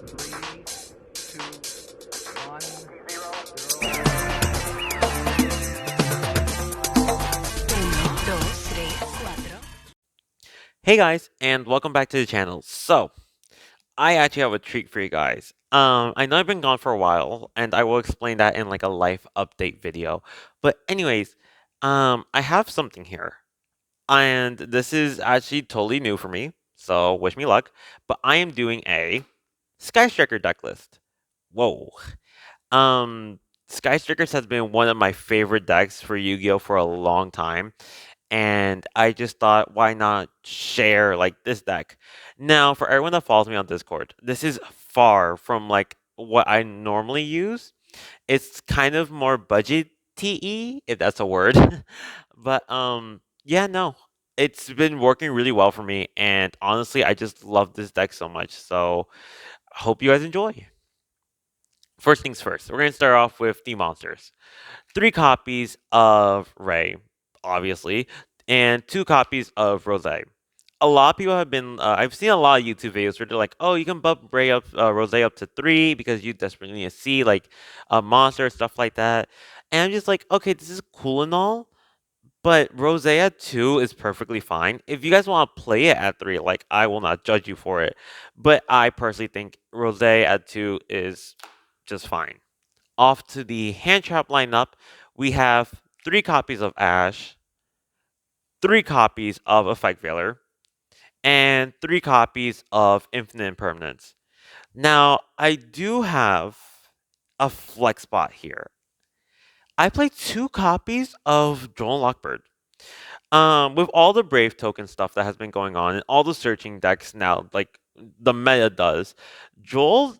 Three, two, one, zero. Uno, dos, tres, cuatro. Hey guys, and welcome back to the channel. So, I actually have a treat for you guys. I know I've been gone for a while, and I will explain that in like a life update video. But anyways, I have something here, and this is actually totally new for me. So wish me luck. But I am doing a Sky Striker deck list. Whoa. Um, Sky Strikers has been one of my favorite decks for Yu-Gi-Oh for a long time, and I just thought, why not share like this deck? Now, for everyone that follows me on Discord, this is far from like what I normally use. It's kind of more budget TE, if that's a word. But yeah, no. It's been working really well for me, and honestly, I just love this deck so much. So, hope you guys enjoy. First things first, we're going to start off with the monsters. Three copies of Ray, obviously, and two copies of Rose. A lot of people have been. I've seen a lot of YouTube videos where they're like, "Oh, you can bump Ray up, Rose up to three because you desperately need to see like a monster stuff like that." And I'm just like, okay, this is cool and all, but Rose at two is perfectly fine. If you guys want to play it at three, like I will not judge you for it, but I personally think Rose at two is just fine. Off to the hand trap lineup, we have three copies of Ash, three copies of Effect Veiler, and three copies of Infinite Impermanence. Now, I do have a flex spot here. I played two copies of Joel Lockbird. With all the Brave token stuff that has been going on and all the searching decks now, like the meta does, Joel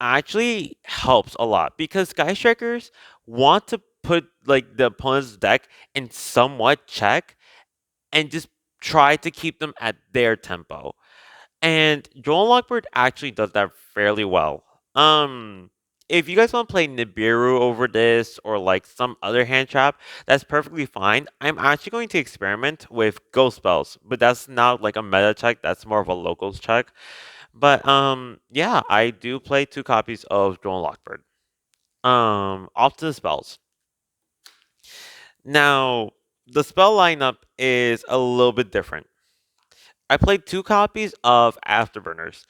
actually helps a lot because Sky Strikers want to put like the opponent's deck in somewhat check and just try to keep them at their tempo. And Joel Lockbird actually does that fairly well. If you guys want to play Nibiru over this or like some other hand trap, that's perfectly fine. I'm actually going to experiment with Ghost Spells, but that's not like a meta check, that's more of a locals check. But yeah, I do play two copies of Joel Lockbird. Off to the spells. Now, the spell lineup is a little bit different. I played two copies of Afterburners.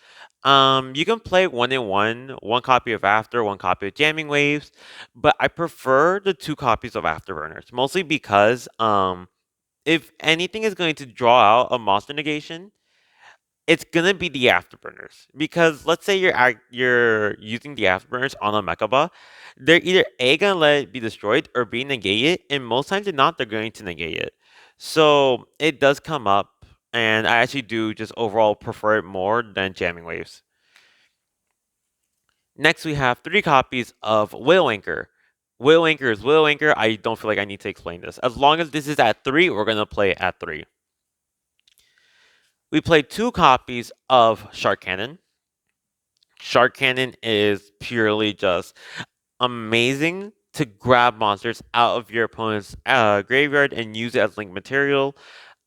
You can play one in one copy of After, one copy of Jamming Waves, but I prefer the two copies of Afterburners, mostly because if anything is going to draw out a monster negation, it's gonna be the Afterburners. Because let's say you're using the Afterburners on a Mechaba, they're either A gonna let it be destroyed or B negate it, and most times they're not, they're going to negate it. So it does come up, and I actually do just overall prefer it more than Jamming Waves. Next, we have three copies of Whale Anchor. Whale Anchor is Whale Anchor. I don't feel like I need to explain this. As long as this is at three, we're gonna play it at three. We played two copies of Shark Cannon. Shark Cannon is purely just amazing to grab monsters out of your opponent's graveyard and use it as link material.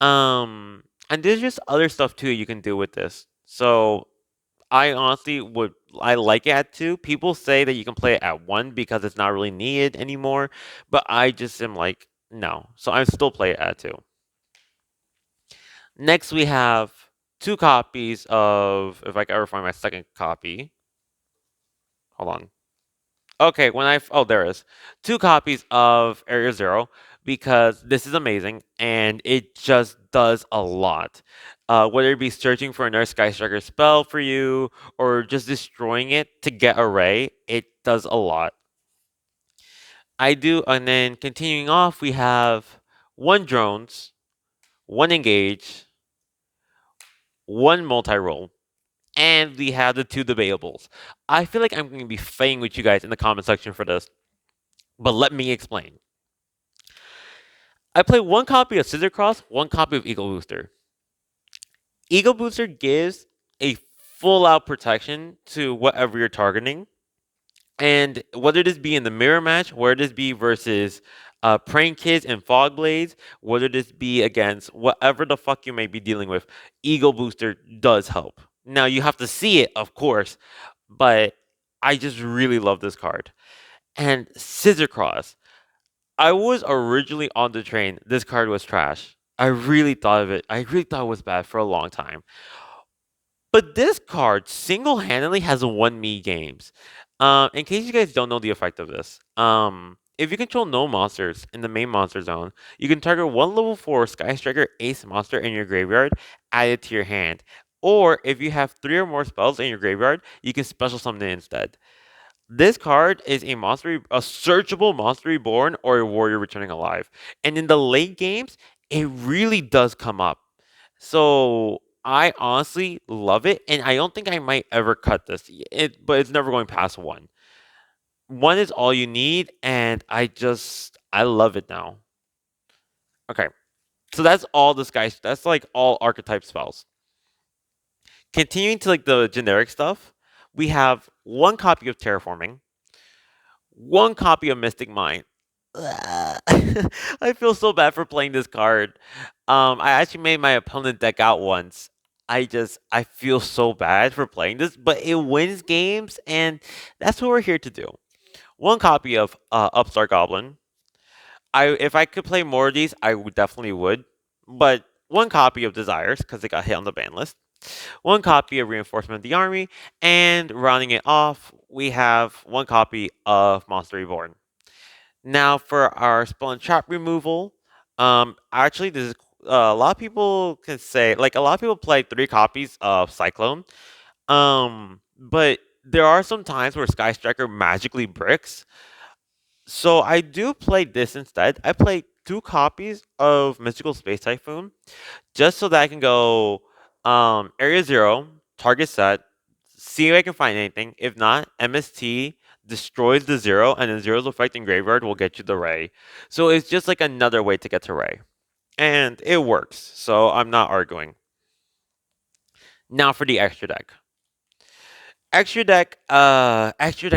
And there's just other stuff too you can do with this. So I honestly would I like it at two. People say that you can play it at one because it's not really needed anymore, but I just am like no. So I still play it at two. Next we have two copies of if I can ever find my second copy. Hold on. Okay, oh there is two copies of Area Zero because this is amazing and it just does a lot. Whether it be searching for another Sky Striker spell for you or just destroying it to get array, it does a lot. I do, and then continuing off, we have one drones, one engage, one multi-roll, and we have the two debateables. I feel like I'm going to be fighting with you guys in the comment section for this, but let me explain. I play one copy of Scissor Cross, one copy of Eagle Booster. Eagle Booster gives a full out protection to whatever you're targeting. And whether this be in the mirror match, whether this be versus Prank Kids and Fog Blades, whether this be against whatever the fuck you may be dealing with, Eagle Booster does help. Now you have to see it, of course, but I just really love this card. And Scissor Cross. I was originally on the train. This card was trash. I really thought of it. I really thought it was bad for a long time. But this card single-handedly has won me games. In case you guys don't know the effect of this, if you control no monsters in the main monster zone, you can target one level 4 Sky Striker Ace monster in your graveyard, add it to your hand. Or if you have 3 or more spells in your graveyard, you can special summon it instead. This card is a searchable monster reborn or a warrior returning alive. And in the late games, it really does come up. So I honestly love it, and I don't think I might ever cut this. But it's never going past one. One is all you need, and I love it now. Okay, so that's all this guys. That's like all archetype spells. Continuing to like the generic stuff, we have one copy of Terraforming, one copy of Mystic Mind. I feel so bad for playing this card. I actually made my opponent deck out once. I feel so bad for playing this, but it wins games, and that's what we're here to do. One copy of Upstart Goblin. If I could play more of these, I would definitely would. But one copy of Desires because it got hit on the ban list. One copy of Reinforcement of the Army, and rounding it off, we have one copy of Monster Reborn. Now for our spell and trap removal, actually this is a lot of people can say like a lot of people play 3 copies of Cyclone, but there are some times where Sky Striker magically bricks. So I do play this instead. I play 2 copies of Mystical Space Typhoon just so that I can go Area Zero, target set, see if I can find anything. If not, MST destroys the zero, and then zero's effect in graveyard will get you the Ray. So it's just like another way to get to Ray. And it works, so I'm not arguing. Now for the extra deck. Extra deck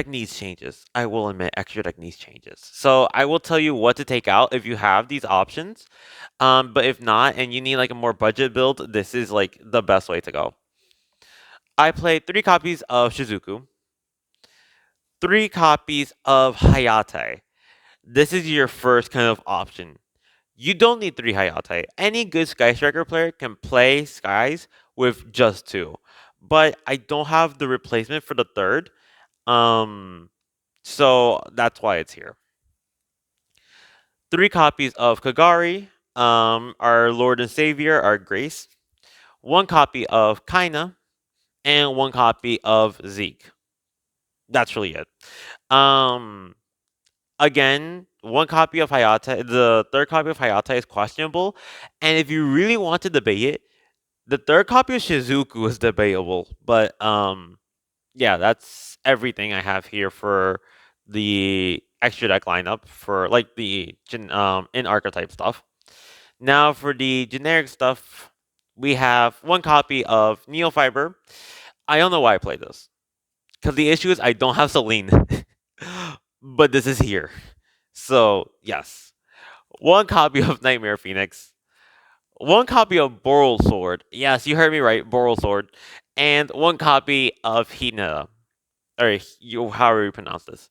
needs changes. I will admit extra deck needs changes. So I will tell you what to take out if you have these options. But if not, and you need like a more budget build, this is like the best way to go. I played 3 copies of Shizuku, 3 copies of Hayate. This is your first kind of option. You don't need 3 Hayate. Any good Sky Striker player can play Skies with just 2. But I don't have the replacement for the third. Um, so that's why it's here. 3 copies of Kagari, our Lord and Savior, our Grace. 1 copy of Kaina, and 1 copy of Zeke. That's really it. Um, Again, 1 copy of Hayata. The third copy of Hayata is questionable, and if you really want to debate it, the third copy of Shizuku is debatable. But yeah, that's everything I have here for the extra deck lineup for like the in archetype stuff. Now for the generic stuff, we have 1 copy of Neofiber. I don't know why I played this. Because the issue is I don't have Celine. But this is here. So, yes. 1 copy of Nightmare Phoenix. 1 copy of Boral Sword. Yes, you heard me right, Boral Sword. And 1 copy of Hina. Or however you pronounce this.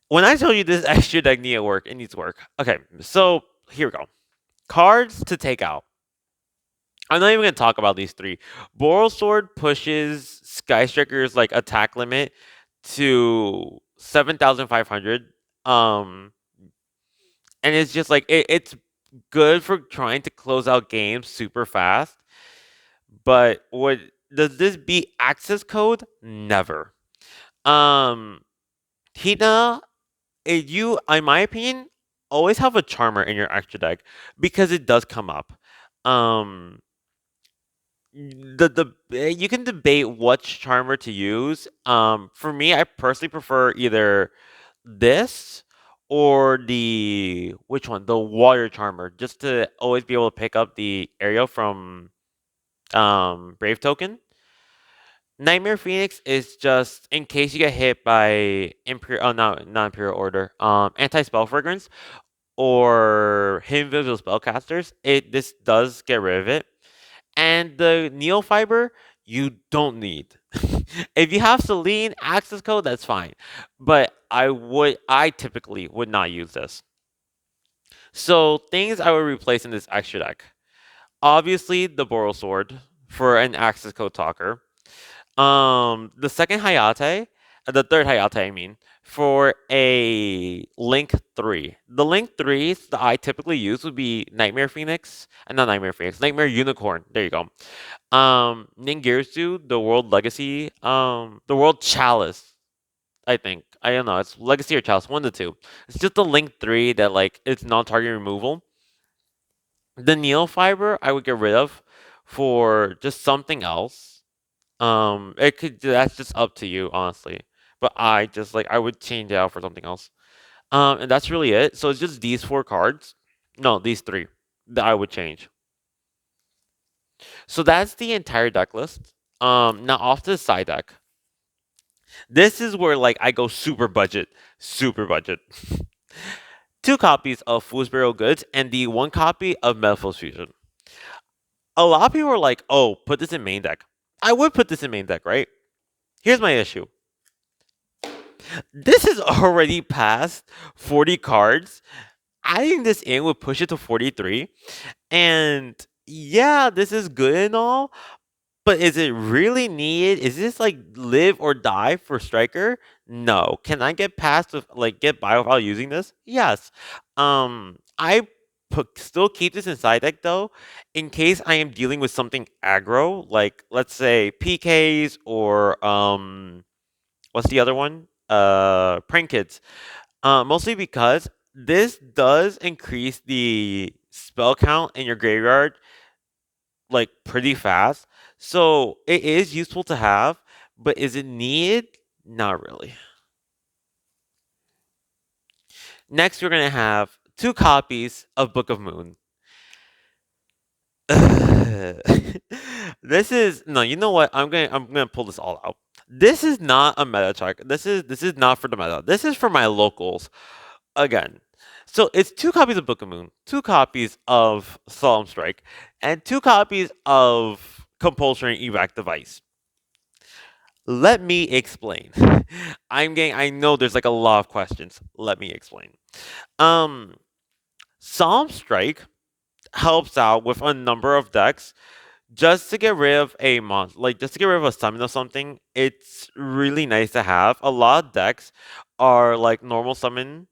When I told you this extra deck needs work, it needs work. Okay, so here we go. Cards to take out. I'm not even gonna talk about these 3. Boral Sword pushes Sky Striker's like attack limit to 7,500. Um, and it's just like it's good for trying to close out games super fast. But what does this beat access code? Never. Um, Hina, you, in my opinion, always have a charmer in your extra deck because it does come up. Um, you can debate which charmer to use. For me, I personally prefer either this or the which one? The water charmer, just to always be able to pick up the Ariel from Brave Token. Nightmare Phoenix is just in case you get hit by Imperial, oh no, not Imperial Order, Anti Spell Fragrance or Hidden Invisible Spellcasters. This does get rid of it. And the Neo Fiber, you don't need. If you have Celine access code, that's fine. But I typically would not use this. So things I would replace in this extra deck. Obviously, the Boral Sword for an access code talker. The second Hayate, the third Hayate, I mean, for a Link 3. The Link 3s that I typically use would be Nightmare Phoenix, and not Nightmare Phoenix, Nightmare Unicorn. There you go. Ningirsu, the World Legacy, the World Chalice, I think. I don't know, it's Legacy or Chalice, one of the two. It's just the Link 3 that, like, it's non-target removal. The Neo Fiber, I would get rid of for just something else. It could that's just up to you, honestly. But I just like I would change it out for something else. And that's really it. So it's just these four cards. No, these three that I would change. So that's the entire deck list. Now off to the side deck. This is where like I go super budget, super budget. Two copies of Fool's Burial Goods and the one copy of Metaphors Fusion. A lot of people are like, "Oh, put this in main deck." I would put this in main deck, right? Here's my issue. This is already past 40 cards. Adding this in would push it to 43. And yeah, this is good and all, but is it really needed? Is this like live or die for striker? No. Can I get past with like get by without using this? Yes. I still keep this inside deck though, in case I am dealing with something aggro, like let's say PKs or what's the other one? Prank Kids. Mostly because this does increase the spell count in your graveyard like pretty fast. So it is useful to have, but is it needed? Not really. Next, we're gonna have two copies of Book of Moon. This is no, you know what? I'm gonna pull this all out. This is not a meta check. This is not for the meta. This is for my locals. Again. So it's two copies of Book of Moon, two copies of Solemn Strike, and two copies of Compulsory Evac Device. Let me explain. I know there's like a lot of questions. Let me explain. Um, Solemn Strike helps out with a number of decks just to get rid of a like just to get rid of a summon or something. It's really nice to have. A lot of decks are like normal summon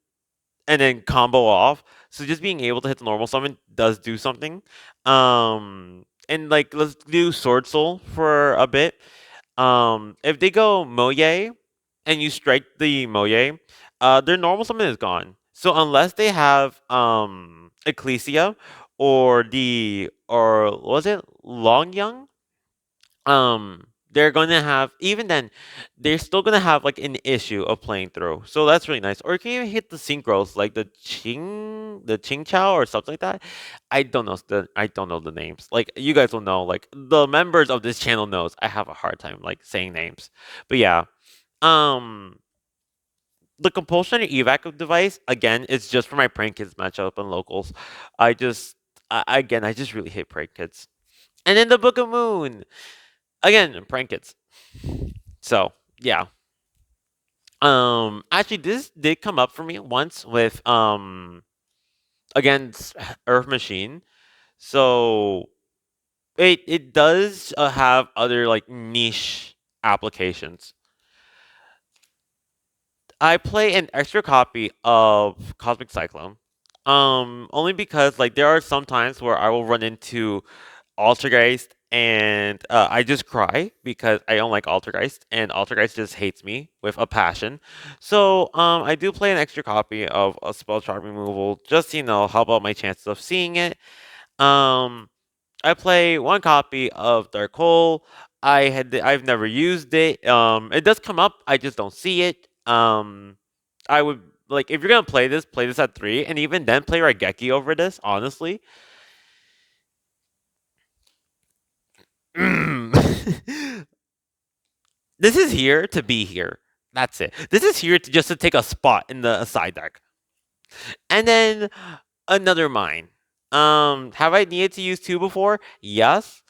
and then combo off. So just being able to hit the normal summon does do something. And like let's do Sword Soul for a bit. If they go Moye and you strike the Moye, their normal summon is gone. So unless they have Ecclesia or was it Long Young? They're gonna have even then, they're still gonna have like an issue of playing through. So that's really nice. Or you can even hit the synchros like the Ching Chao or something like that. I don't know the names. Like you guys will know. Like the members of this channel knows. I have a hard time like saying names. But yeah. Um the compulsion evac device again is just for my prank kids matchup and locals. I just again I just really hate prank kids. And then the Book of Moon. Again, prank kids. So yeah. Actually, this did come up for me once with against Earth Machine. So it does have other like niche applications. I play an extra copy of Cosmic Cyclone. Only because like there are some times where I will run into Altergeist and I just cry because I don't like Altergeist and Altergeist just hates me with a passion. So I do play an extra copy of a spell chart removal just so you know how about my chances of seeing it. Um, I play one copy of Dark Hole. I've never used it. It does come up. I just don't see it. I would like if you're gonna play this at 3, and even then play Raigeki over this. Honestly, this is here to be here. That's it. This is here to just to take a spot in the side deck. And then another mine. Have I needed to use two before? Yes.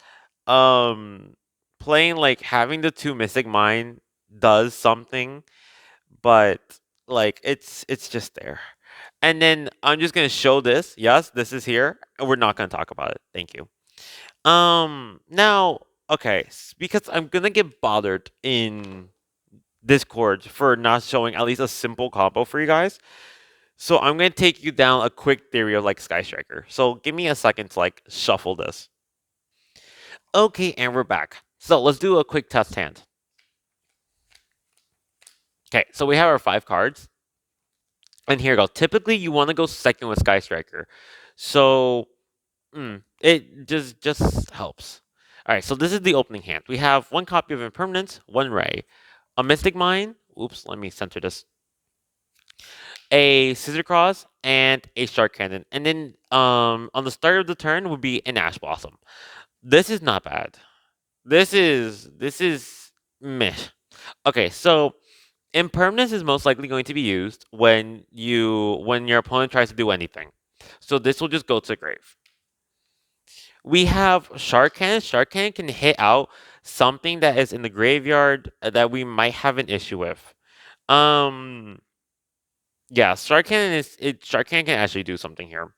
Um, playing like having the two Mystic Mine does something, but like it's just there. And then I'm just gonna show this. Yes, this is here. And we're not gonna talk about it. Thank you. Now, okay, because I'm gonna get bothered in Discord for not showing at least a simple combo for you guys. So I'm gonna take you down a quick theory of like Sky Striker. So give me a second to like shuffle this. Okay, and we're back. So let's do a quick test hand. Okay, so we have our 5 cards. And here we go. Typically, you want to go second with Sky Striker. So, it just helps. All right, so this is the opening hand. We have 1 copy of Impermanence, 1 Ray, a Mystic Mine. Oops, let me center this. A Scissor Cross and a Shark Cannon. And then on the start of the turn would be an Ash Blossom. This is not bad. This is meh. Okay, so Impermanence is most likely going to be used when your opponent tries to do anything. So this will just go to the grave. We have Shark Cannon. Shark Cannon can hit out something that is in the graveyard that we might have an issue with. Yeah, Shark Cannon Shark Cannon can actually do something here.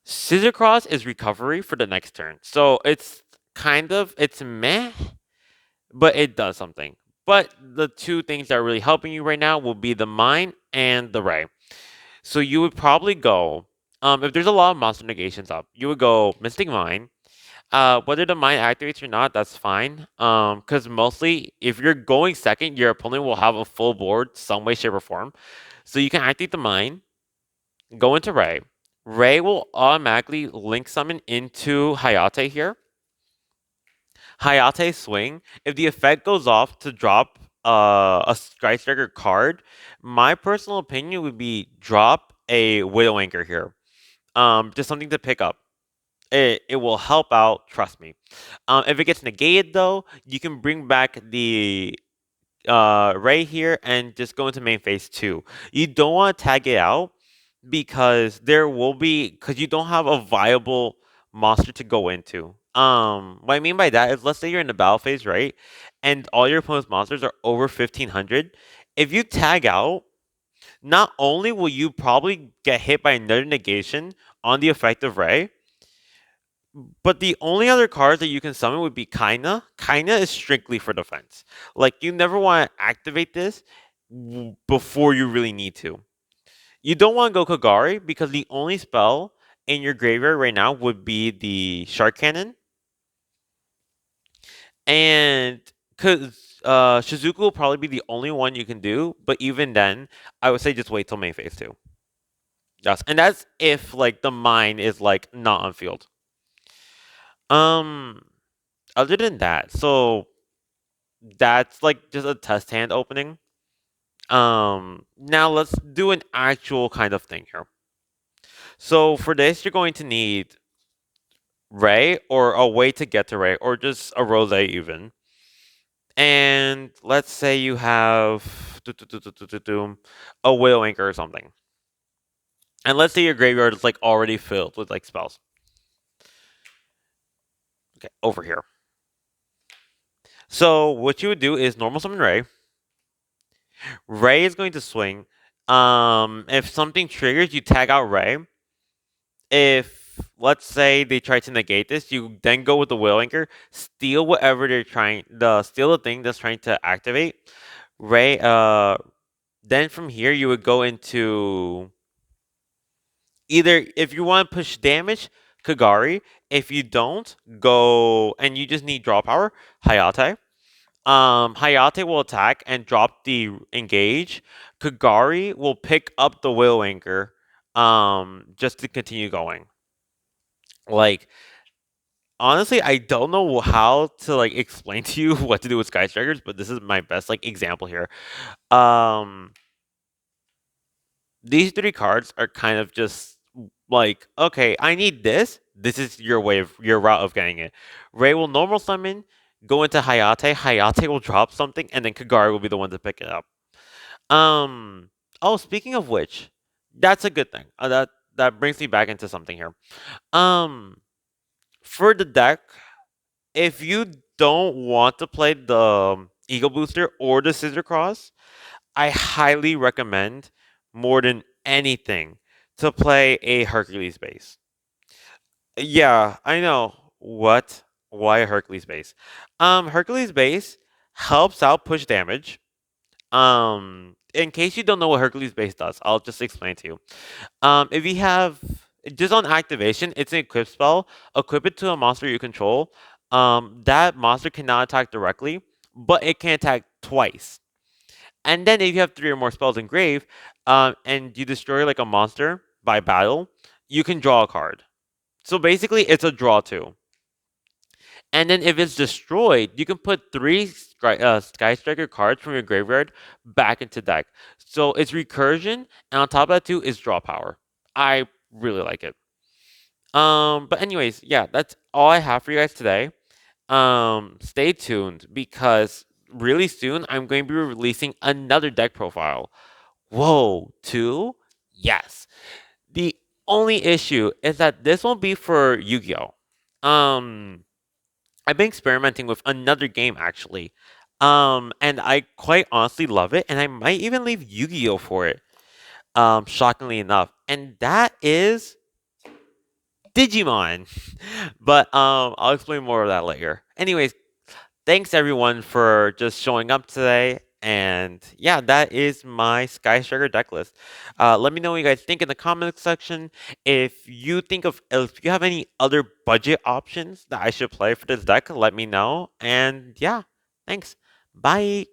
Scissor Cross is recovery for the next turn. So it's meh, but it does something. But the two things that are really helping you right now will be the Mine and the Ray. So you would probably go, if there's a lot of monster negations up, you would go Mystic Mine. Whether the Mine activates or not, that's fine. Because mostly, if you're going second, your opponent will have a full board some way, shape, or form. So you can activate the Mine, go into Ray. Ray will automatically link summon into Hayate here. Hayate swing. If the effect goes off to drop a Sky Striker card, my personal opinion would be drop a Widow Anchor here. Just something to pick up. It will help out, trust me. If it gets negated though, you can bring back the Ray here and just go into main phase 2. You don't want to tag it out because you don't have a viable monster to go into. What I mean by that is, let's say you're in the battle phase, right? And all your opponent's monsters are over 1500. If you tag out, not only will you probably get hit by another negation on the effective Ray, but the only other cards that you can summon would be Kaina. Kaina is strictly for defense. Like, you never want to activate this before you really need to. You don't want to go Kagari because the only spell in your graveyard right now would be the Shark Cannon. And because Shizuku will probably be the only one you can do, but even then, I would say just wait till main phase 2. Yes, and that's if like the Mine is like not on field. Um, Other than that, so that's like just a test hand opening. Now let's do an actual kind of thing here. So for this, you're going to need Ray or a way to get to Ray or just a Rose even. And let's say you have a Widow Anchor or something. And let's say your graveyard is like already filled with like spells. Okay, over here. So what you would do is normal summon Ray. Ray is going to swing. If something triggers, you tag out Ray. If let's say they try to negate this, you then go with the Will Anchor, steal whatever steal the thing that's trying to activate. Ray. Then from here you would go into either if you want to push damage, Kagari. If you don't, go and you just need draw power, Hayate. Hayate will attack and drop the engage. Kagari will pick up the Will Anchor, just to continue going. Like, honestly, I don't know how to like explain to you what to do with Sky Strikers, but this is my best like example here. Um, these 3 cards are kind of just like, okay, I need this. This is your route of getting it. Ray will normal summon, go into Hayate. Hayate will drop something, and then Kagari will be the one to pick it up. Oh, speaking of which, that's a good thing. That brings me back into something here. For the deck, if you don't want to play the Eagle Booster or the Scissor Cross, I highly recommend more than anything to play a Hercules base. Yeah, I know. What? Why a Hercules base? Hercules base helps out push damage. In case you don't know what Hercules base does, I'll just explain to you. If you have just on activation, it's an equip spell. Equip it to a monster you control. That monster cannot attack directly, but it can attack twice. And then if you have three or more spells engraved, and you destroy like a monster by battle, you can draw a card. So basically, it's a draw two. And then if it's destroyed, you can put three Sky Striker cards from your graveyard back into deck. So it's recursion, and on top of that too is draw power. I really like it. But anyways, yeah, that's all I have for you guys today. Stay tuned because really soon I'm going to be releasing another deck profile. Whoa, two? Yes. The only issue is that this won't be for Yu-Gi-Oh. Um, I've been experimenting with another game actually. And I quite honestly love it, and I might even leave Yu-Gi-Oh for it. Shockingly enough. And that is Digimon. But I'll explain more of that later. Anyways, thanks everyone for just showing up today. And yeah, that is my Sky Striker deck list. Let me know what you guys think in the comment section. If you have any other budget options that I should play for this deck, let me know. And yeah, thanks. Bye.